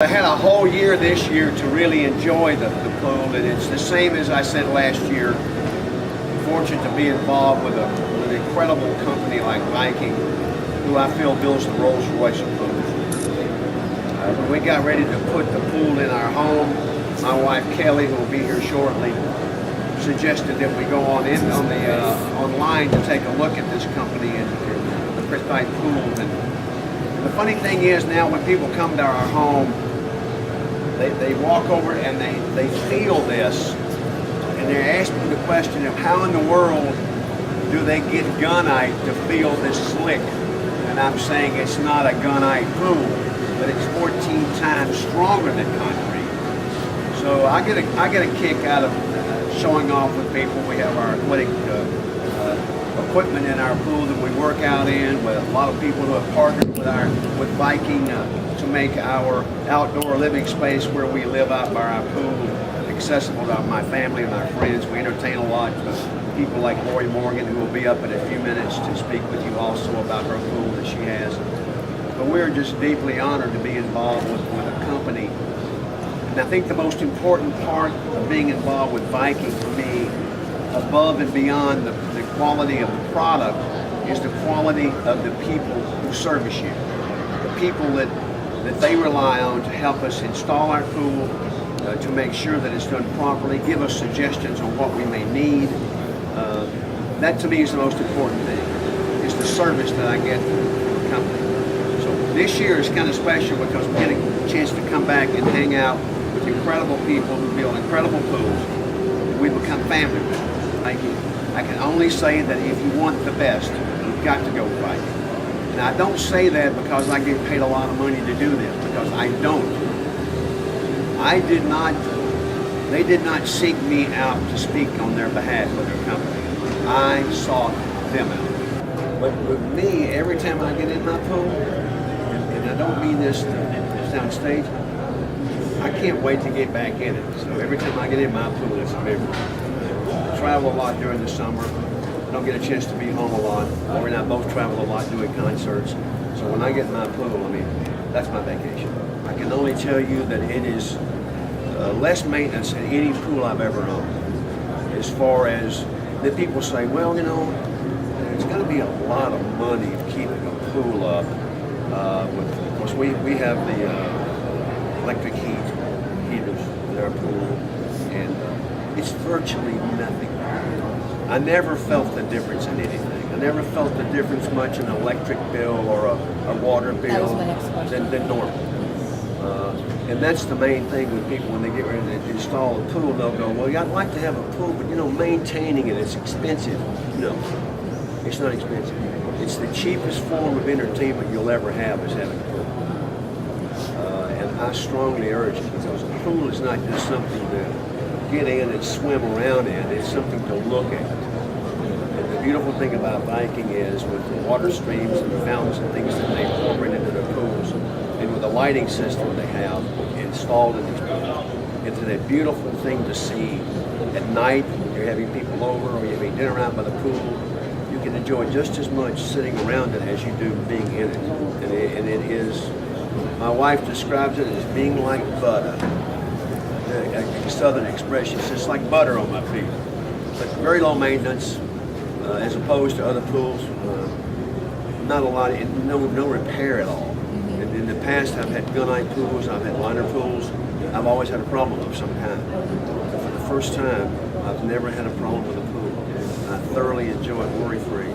I had a whole year this year to really enjoy the pool, and it's the same as I said last year. I'm fortunate to be involved with an incredible company like Viking, who I feel builds the Rolls Royce of pools. When we got ready to put the pool in our home, my wife Kelly, who will be here shortly, suggested that we go online to take a look at this company and the Viking Pools. And the funny thing is now when people come to our home, they walk over and they feel this, and they're asking the question of how in the world do they get gunite to feel this slick? And I'm saying it's not a gunite pool, but it's 14 times stronger than concrete. So I get a kick out of showing off with people. We have our athletic equipment in our pool that we work out in, with a lot of people who have partnered with Viking to make our outdoor living space where we live out by our pool accessible to my family and our friends. We entertain a lot of people like Lori Morgan, who will be up in a few minutes to speak with you also about her pool that she has. But we're just deeply honored to be involved with a company. And I think the most important part of being involved with Viking for me, above and beyond the quality of the product, is the quality of the people who service you. The people that they rely on to help us install our pool, to make sure that it's done properly, give us suggestions on what we may need. That to me is the most important thing, is the service that I get from the company. So this year is kind of special because we're getting a chance to come back and hang out with incredible people who build incredible pools. We become family with them. I can only say that if you want the best, you've got to go with Viking. And I don't say that because I get paid a lot of money to do this, because I don't. They did not seek me out to speak on their behalf for their company. I sought them out. But with me, every time I get in my pool, and I don't mean this to sound staged, I can't wait to get back in it. So every time I get in my pool, it's a memory. I travel a lot during the summer. I don't get a chance to be home a lot. Lori and I both travel a lot doing concerts. So when I get in my pool, I mean, that's my vacation. I can only tell you that it is less maintenance than any pool I've ever owned. As far as the people say, well, you know, it's going to be a lot of money keeping a pool up. Of course, we have the electric heaters in our pool, and it's virtually nothing. I never felt the difference in anything. I never felt the difference much in an electric bill or a water bill than normal. And that's the main thing with people when they get ready to install a pool. They'll go, well, I'd like to have a pool, but you know, maintaining it, it's expensive. No, it's not expensive. It's the cheapest form of entertainment you'll ever have, is having a pool. And I strongly urge it, because a pool is not just something to get in and swim around in, it's something to look at. And the beautiful thing about Viking is, with the water streams and the fountains and things that they incorporate into their pools, and with the lighting system they have installed in these pools, it's a beautiful thing to see at night when you're having people over or you're having dinner out by the pool. You can enjoy just as much sitting around it as you do being in it. And it is, my wife describes it as being like butter. A southern expression. It's just like butter on my feet. But very low maintenance, as opposed to other pools. Not a lot, no repair at all. And in the past, I've had gunite pools, I've had liner pools. I've always had a problem of some kind. But for the first time, I've never had a problem with a pool. I thoroughly enjoy it, worry-free.